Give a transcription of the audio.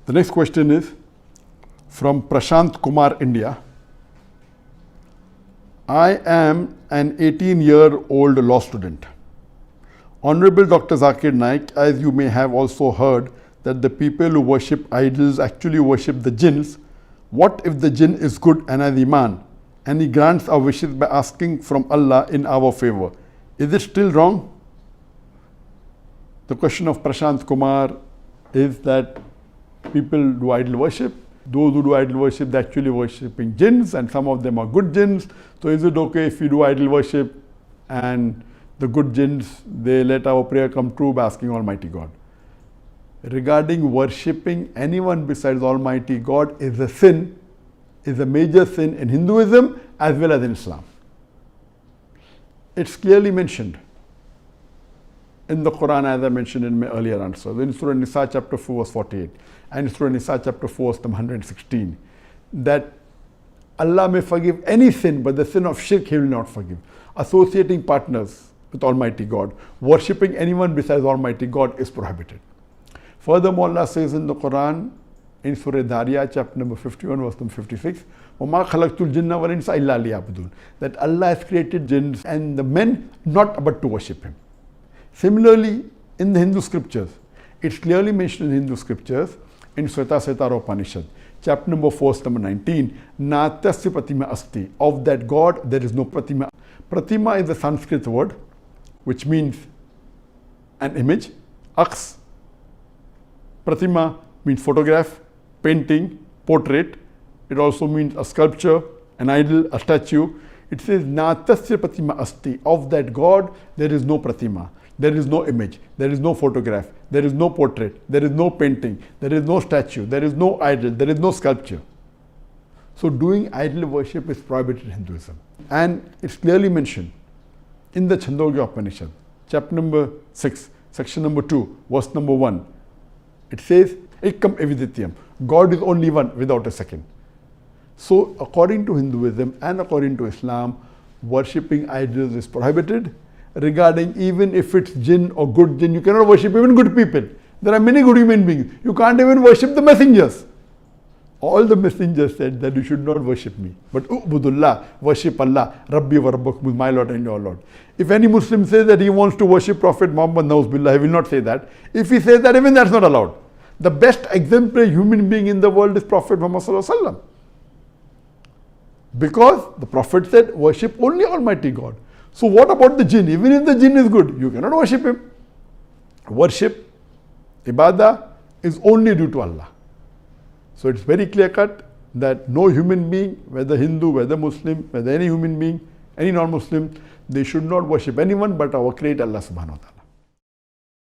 The next question is from Prashant Kumar, India. I am an 18-year-old law student. Honorable Dr. Zakir Naik, as you may have also heard that the people who worship idols actually worship the jinns. What if the jinn is good and has iman and he grants our wishes by asking from Allah in our favor? Is it still wrong? The question of Prashant Kumar is that people do idol worship. Those who do idol worship, they're actually worshipping jinns, and some of them are good jinns. So is it okay if we do idol worship and the good jinns, they let our prayer come true by asking Almighty God? Regarding worshipping anyone besides Almighty God is a sin, is a major sin in Hinduism as well as in Islam. It's clearly mentioned in the Quran, as I mentioned in my earlier answer, in Surah Nisa chapter 4 verse 48 and Surah Nisa chapter 4 verse 116, that Allah may forgive any sin, but the sin of shirk He will not forgive. Associating partners with Almighty God, worshipping anyone besides Almighty God is prohibited. Furthermore, Allah says in the Quran, in Surah Dhariyat chapter number 51 verse number 56, وَمَا خَلَقْتُ الْجِنَّ وَالْإِنسَ إِلَّا لِيَعْبُدُونَ, that Allah has created jinns and the men not but to worship Him. Similarly, in the Hindu scriptures, it's clearly mentioned in Hindu scriptures in Svetasvatara Upanishad, chapter number 4, verse number 19, Natasya Pratima Asti, of that God there is no Pratima. Pratima is a Sanskrit word which means an image. Aks, Pratima means photograph, painting, portrait. It also means a sculpture, an idol, a statue. It says Natasya Pratima Asti, of that God there is no Pratima. There is no image, there is no photograph, there is no portrait, there is no painting, there is no statue, there is no idol, there is no sculpture. So doing idol worship is prohibited in Hinduism. And it's clearly mentioned in the Chandogya Upanishad, chapter number 6, section number 2, verse number 1. It says, Ekam Evidityam, God is only one without a second. So according to Hinduism and according to Islam, worshipping idols is prohibited. Regarding even if it's jinn or good jinn, you cannot worship even good people. There are many good human beings. You can't even worship the messengers. All the messengers said that you should not worship me. But Ubudullah, worship Allah, Rabbi wa Rabbakum, my Lord and your Lord. If any Muslim says that he wants to worship Prophet Muhammad, Nauzbillah, he will not say that. If he says that, even that's not allowed. The best exemplary human being in the world is Prophet Muhammad Sallallahu Alaihi Wasallam. Because the Prophet said, worship only Almighty God. So what about the jinn? Even if the jinn is good, you cannot worship him. Worship, ibadah, is only due to Allah. So it's very clear cut that no human being, whether Hindu, whether Muslim, whether any human being, any non-Muslim, they should not worship anyone but our Creator Allah Subhanahu wa Ta'ala.